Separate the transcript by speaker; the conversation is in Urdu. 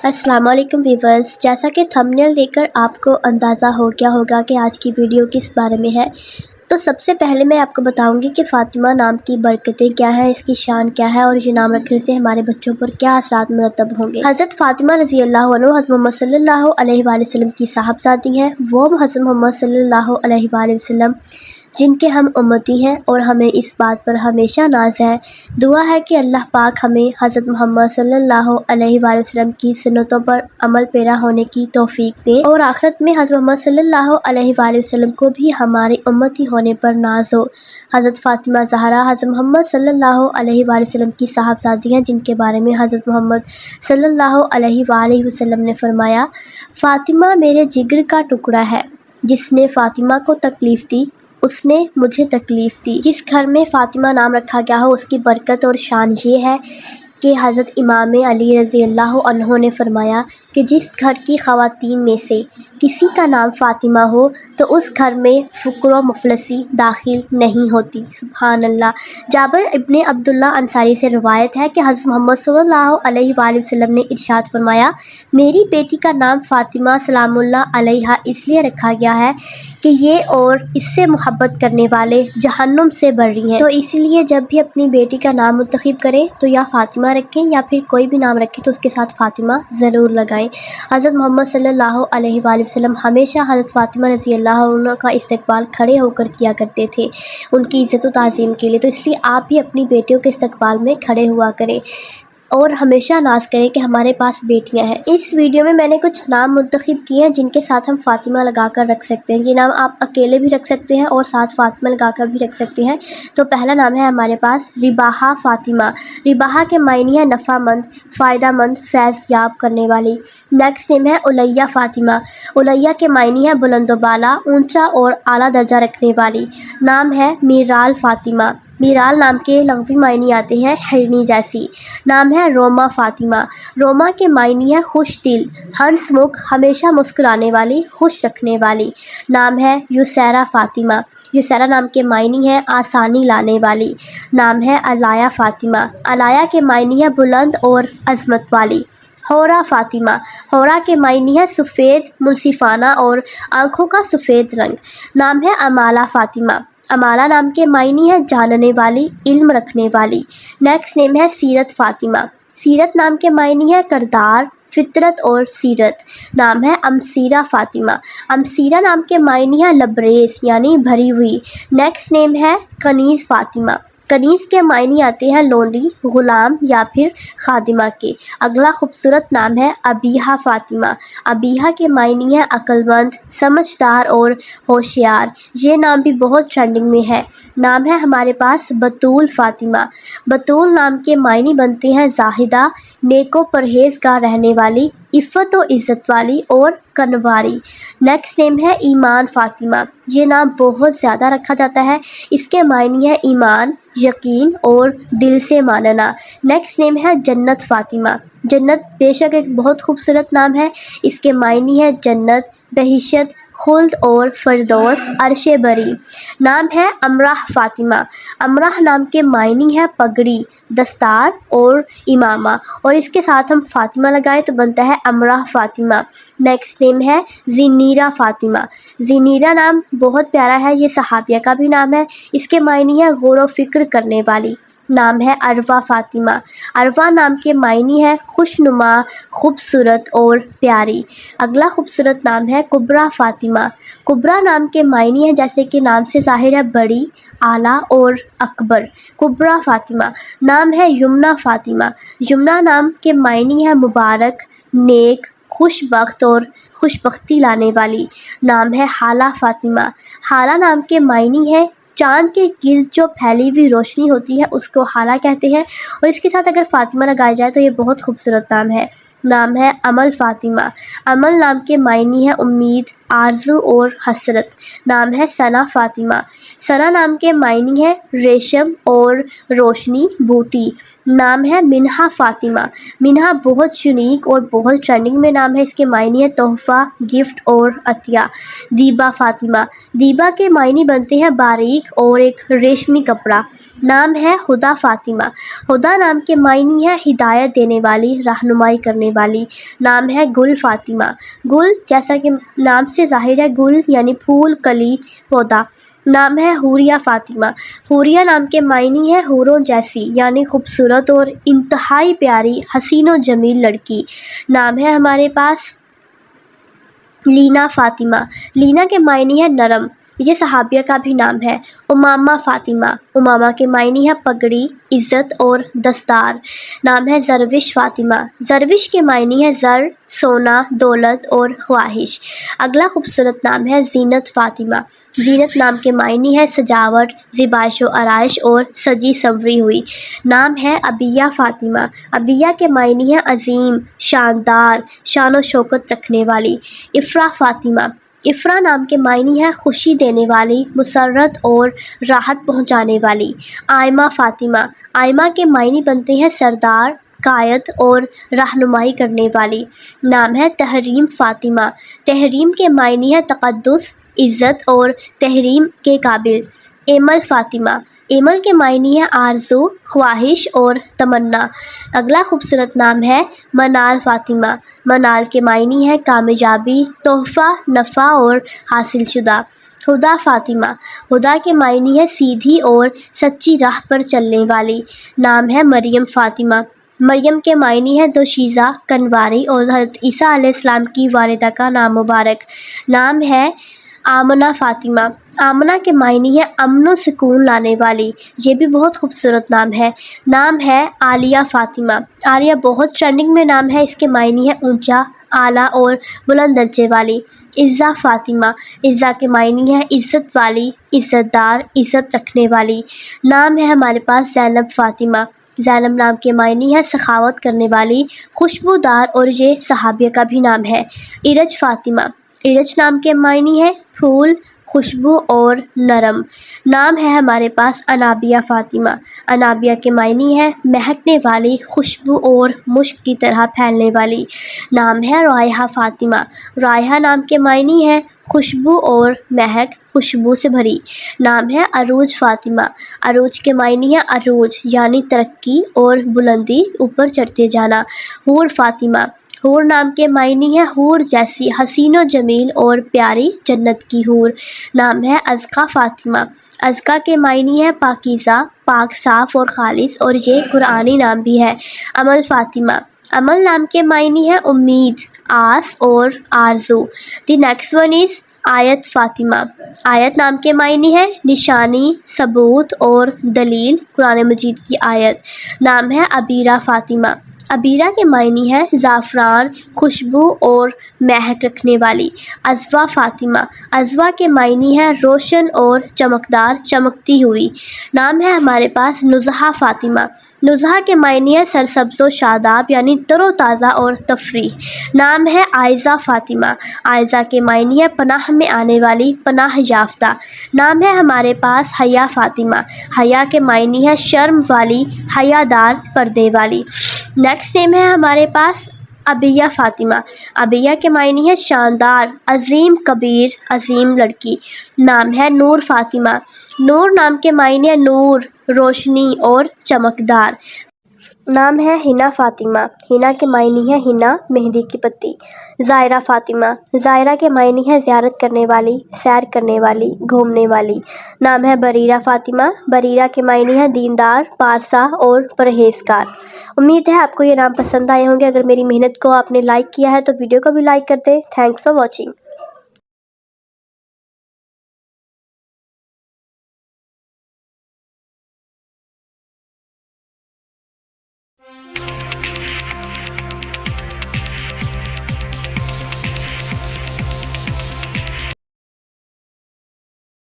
Speaker 1: السلام علیکم ویورز، جیسا کہ تھمبنیل دیکھ کر آپ کو اندازہ ہو گیا ہوگا کہ آج کی ویڈیو کس بارے میں ہے۔ تو سب سے پہلے میں آپ کو بتاؤں گی کہ فاطمہ نام کی برکتیں کیا ہیں، اس کی شان کیا ہے اور یہ نام رکھنے سے ہمارے بچوں پر کیا اثرات مرتب ہوں گے۔ حضرت فاطمہ رضی اللہ عنہ حضرت محمد صلی اللہ علیہ وآلہ وسلم کی صاحبزادی ہیں۔ وہ حضرت محمد صلی اللہ علیہ وآلہ وسلم جن کے ہم امتی ہیں اور ہمیں اس بات پر ہمیشہ ناز ہے۔ دعا ہے کہ اللہ پاک ہمیں حضرت محمد صلی اللہ علیہ وآلہ وسلم کی سنتوں پر عمل پیرا ہونے کی توفیق دے اور آخرت میں حضرت محمد صلی اللہ علیہ وآلہ وسلم کو بھی ہمارے امتی ہونے پر ناز ہو۔ حضرت فاطمہ زہرا حضرت محمد صلی اللہ علیہ وآلہ وسلم کی صاحبزادی ہیں، جن کے بارے میں حضرت محمد صلی اللہ علیہ وآلہ وسلم نے فرمایا، فاطمہ میرے جگر کا ٹکڑا ہے، جس نے فاطمہ کو تکلیف دی اس نے مجھے تکلیف دی۔ جس گھر میں فاطمہ نام رکھا گیا ہو اس کی برکت اور شان یہ ہے کہ حضرت امام علی رضی اللہ عنہ نے فرمایا کہ جس گھر کی خواتین میں سے کسی کا نام فاطمہ ہو تو اس گھر میں فقر و مفلسی داخل نہیں ہوتی۔ سبحان اللہ۔ جابر ابن عبداللہ انصاری سے روایت ہے کہ حضرت محمد صلی اللہ علیہ وآلہ وسلم نے ارشاد فرمایا، میری بیٹی کا نام فاطمہ سلام اللہ علیہا اس لیے رکھا گیا ہے کہ یہ اور اس سے محبت کرنے والے جہنم سے بر رہی ہیں، تو اسی لیے جب بھی اپنی بیٹی کا نام منتخب کریں تو یا فاطمہ رکھیں یا پھر کوئی بھی نام رکھیں تو اس کے ساتھ فاطمہ ضرور لگائیں۔ حضرت محمد صلی اللہ علیہ وآلہ وسلم ہمیشہ حضرت فاطمہ رضی اللہ عنہ کا استقبال کھڑے ہو کر کیا کرتے تھے ان کی عزت و تعظیم کے لیے، تو اس لیے آپ بھی اپنی بیٹیوں کے استقبال میں کھڑے ہوا کریں اور ہمیشہ ناز کریں کہ ہمارے پاس بیٹیاں ہیں۔ اس ویڈیو میں میں نے کچھ نام منتخب کیے ہیں جن کے ساتھ ہم فاطمہ لگا کر رکھ سکتے ہیں۔ یہ نام آپ اکیلے بھی رکھ سکتے ہیں اور ساتھ فاطمہ لگا کر بھی رکھ سکتے ہیں۔ تو پہلا نام ہے ہمارے پاس رباحہ فاطمہ۔ رباحہ کے معنی ہے نفع مند، فائدہ مند، فیض یاب کرنے والی۔ نیکسٹ نیم ہے الیہ فاطمہ۔ الیہ کے معنی ہے بلند و بالا، اونچا اور اعلیٰ درجہ رکھنے والی۔ نام ہے میرال فاطمہ۔ میرال نام کے لغوی معنی آتے ہیں ہرنی جیسی۔ نام ہے روما فاطمہ۔ روما کے معنی ہے خوش دل، ہنس مکھ، ہمیشہ مسکرانے والی، خوش رکھنے والی۔ نام ہے یسیرہ فاطمہ۔ یسیرہ نام کے معنی ہے آسانی لانے والی۔ نام ہے علایا فاطمہ۔ علایا کے معنی ہے بلند اور عظمت والی۔ حورہ فاطمہ۔ حورہ کے معنی ہے سفید، منصفانہ اور آنکھوں کا سفید رنگ۔ نام ہے امالہ فاطمہ۔ امالہ نام کے معنی ہے جاننے والی، علم رکھنے والی۔ نیکسٹ نیم ہے سیرت فاطمہ۔ سیرت نام کے معنی ہے کردار، فطرت اور سیرت۔ نام ہے امسیرہ فاطمہ۔ امسیرہ نام کے معنی ہے لبریز یعنی بھری ہوئی۔ نیکسٹ نیم ہے کنیز فاطمہ۔ کنیز کے معنی آتے ہیں لونڈی، غلام یا پھر خادمہ کے۔ اگلا خوبصورت نام ہے ابیحہ فاطمہ۔ ابیحہ کے معنی ہے عقل مند، سمجھدار اور ہوشیار۔ یہ نام بھی بہت ٹرینڈنگ میں ہے۔ نام ہے ہمارے پاس بطول فاطمہ۔ بطول نام کے معنی بنتے ہیں زاہدہ، نیک و پرہیزگار رہنے والی، عفت و عزت والی اور کنواری۔ نیکسٹ نیم ہے ایمان فاطمہ۔ یہ نام بہت زیادہ رکھا جاتا ہے۔ اس کے معنی ہے ایمان، یقین اور دل سے ماننا۔ نیکسٹ نیم ہے جنت فاطمہ۔ جنت بے شک ایک بہت خوبصورت نام ہے۔ اس کے معنی ہے جنت، بہشت، خلد اور فردوس، عرش بری۔ نام ہے امراح فاطمہ۔ امراح نام کے معنی ہے پگڑی، دستار اور امامہ، اور اس کے ساتھ ہم فاطمہ لگائیں تو بنتا ہے امراح فاطمہ۔ نیکسٹ نیم ہے زینیرہ فاطمہ۔ زینیرہ نام بہت پیارا ہے، یہ صحابیہ کا بھی نام ہے۔ اس کے معنی ہے غور و فکر کرنے والی۔ نام ہے عروہ فاطمہ۔ عروہ نام کے معنی ہے خوشنما، خوبصورت اور پیاری۔ اگلا خوبصورت نام ہے کبریٰ فاطمہ۔ کبریٰ نام کے معنی ہے جیسے کہ نام سے ظاہر ہے بڑی، اعلیٰ اور اکبر۔ کبریٰ فاطمہ۔ نام ہے یمنہ فاطمہ۔ یمنہ نام کے معنی ہے مبارک، نیک، خوش بخت اور خوش بختی لانے والی۔ نام ہے حالہ فاطمہ۔ حالہ نام کے معنی ہے چاند کے گرد جو پھیلی ہوئی روشنی ہوتی ہے اس کو حالہ کہتے ہیں، اور اس کے ساتھ اگر فاطمہ لگایا جائے تو یہ بہت خوبصورت نام ہے۔ نام ہے امل فاطمہ۔ امل نام کے معنی ہے امید، آرزو اور حسرت۔ نام ہے ثنا فاطمہ۔ ثنا نام کے معنی ہے ریشم اور روشنی، بوٹی۔ نام ہے منہا فاطمہ۔ منہا بہت یونیک اور بہت ٹرینڈنگ میں نام ہے، اس کے معنی ہے تحفہ، گفٹ اور عطیہ۔ دیبا فاطمہ۔ دیبا کے معنی بنتے ہیں باریک اور ایک ریشمی کپڑا۔ نام ہے ہدا فاطمہ۔ ہدا نام کے معنی ہے ہدایت دینے والی، رہنمائی کرنے والی۔ نام ہے گل فاطمہ۔ گل جیسا کہ نام سے ظاہر ہے، گل یعنی پھول، کلی، پودا۔ نام ہے حوریہ فاطمہ۔ حوریہ نام کے معنی ہے حوروں جیسی، یعنی خوبصورت اور انتہائی پیاری، حسین و جمیل لڑکی۔ نام ہے ہمارے پاس لینا فاطمہ۔ لینا کے معنی ہے نرم، یہ صحابیہ کا بھی نام ہے۔ امامہ فاطمہ۔ امامہ کے معنی ہے پگڑی، عزت اور دستار۔ نام ہے زروش فاطمہ۔ زروش کے معنی ہے زر، سونا، دولت اور خواہش۔ اگلا خوبصورت نام ہے زینت فاطمہ۔ زینت نام کے معنی ہے سجاوٹ، زیبائش و آرائش اور سجی سنوری ہوئی۔ نام ہے عبیہ فاطمہ۔ عبیہ کے معنی ہے عظیم، شاندار، شان و شوکت رکھنے والی۔ افراح فاطمہ۔ افراح نام کے معنی ہے خوشی دینے والی، مسرت اور راحت پہنچانے والی۔ آئمہ فاطمہ۔ آئمہ کے معنی بنتے ہیں سردار، قائد اور رہنمائی کرنے والی۔ نام ہے تحریم فاطمہ۔ تحریم کے معنی ہے تقدس، عزت اور تحریم کے قابل۔ ایمل فاطمہ۔ ایمل کے معنی ہے آرزو، خواہش اور تمنا۔ اگلا خوبصورت نام ہے منال فاطمہ۔ منال کے معنی ہے کامیابی، تحفہ، نفع اور حاصل شدہ۔ ہدا فاطمہ۔ ہدا کے معنی ہے سیدھی اور سچی راہ پر چلنے والی۔ نام ہے مریم فاطمہ۔ مریم کے معنی ہے دوشیزہ، کنواری اور حضرت عیسیٰ علیہ السلام کی والدہ کا نام مبارک۔ نام ہے آمنہ فاطمہ۔ آمنہ کے معنی ہے امن و سکون لانے والی، یہ بھی بہت خوبصورت نام ہے۔ نام ہے عالیہ فاطمہ۔ عالیہ بہت ٹرینڈنگ میں نام ہے، اس کے معنی ہے اونچا، اعلیٰ اور بلند درجے والی۔ عزہ فاطمہ۔ عزہ کے معنی ہے عزت والی، عزت دار، عزت رکھنے والی۔ نام ہے ہمارے پاس زینب فاطمہ۔ زینب نام کے معنی ہے سخاوت کرنے والی، خوشبودار اور یہ صحابیہ کا بھی نام ہے۔ ارج فاطمہ۔ ارج نام کے معنی ہے پھول، خوشبو اور نرم۔ نام ہے ہمارے پاس انابیہ فاطمہ۔ انابیہ کے معنی ہے مہکنے والی، خوشبو اور مشک کی طرح پھیلنے والی۔ نام ہے رائحہ فاطمہ۔ رائحہ نام کے معنی ہے خوشبو اور مہک، خوشبو سے بھری۔ نام ہے عروج فاطمہ۔ عروج کے معنی ہے عروج یعنی ترقی اور بلندی، اوپر چڑھتے جانا۔ حور فاطمہ۔ حور نام کے معنی ہے حور جیسی، حسین و جمیل اور پیاری، جنت کی حور۔ نام ہے ازکیٰ فاطمہ۔ ازکیٰ کے معنی ہے پاکیزہ، پاک، صاف اور خالص، اور یہ قرآنی نام بھی ہے۔ امل فاطمہ۔ امل نام کے معنی ہے امید، آس اور آرزو۔ دی نیکسٹ ون از آیت فاطمہ۔ آیت نام کے معنی ہے نشانی، ثبوت اور دلیل، قرآن مجید کی آیت۔ نام ہے عبیرہ فاطمہ۔ عبیرہ کے معنی ہے زعفران، خوشبو اور مہک رکھنے والی۔ عذوہ فاطمہ۔ عذوہ کے معنی ہے روشن اور چمکدار، چمکتی ہوئی۔ نام ہے ہمارے پاس نزہہ فاطمہ۔ نزہہ کے معنی ہے سرسبز و شاداب یعنی تر و تازہ اور تفریح۔ نام ہے عائزہ فاطمہ۔ عائزہ کے معنی ہے پناہ میں آنے والی، پناہ یافتہ۔ نام ہے ہمارے پاس حیا فاطمہ۔ حیا کے معنی ہے شرم والی، حیا دار، پردے والی۔ نیکسٹ نیم ہے ہمارے پاس عبیہ فاطمہ۔ عبیہ کے معنی ہے شاندار، عظیم، کبیر، عظیم لڑکی۔ نام ہے نور فاطمہ۔ نور نام کے معنی ہے نور، روشنی اور چمکدار۔ نام ہے حنا فاطمہ۔ حنا کے معنی ہے حنا، مہندی کی پتی۔ زائرہ فاطمہ۔ زائرہ کے معنی ہے زیارت کرنے والی، سیر کرنے والی، گھومنے والی۔ نام ہے بریرہ فاطمہ۔ بریرہ کے معنی ہے دیندار، پارسا اور پرہیزگار۔ امید ہے آپ کو یہ نام پسند آئے ہوں گے۔ اگر میری محنت کو آپ نے لائک کیا ہے تو ویڈیو کو بھی لائک کر دیں۔ Thanks for watching.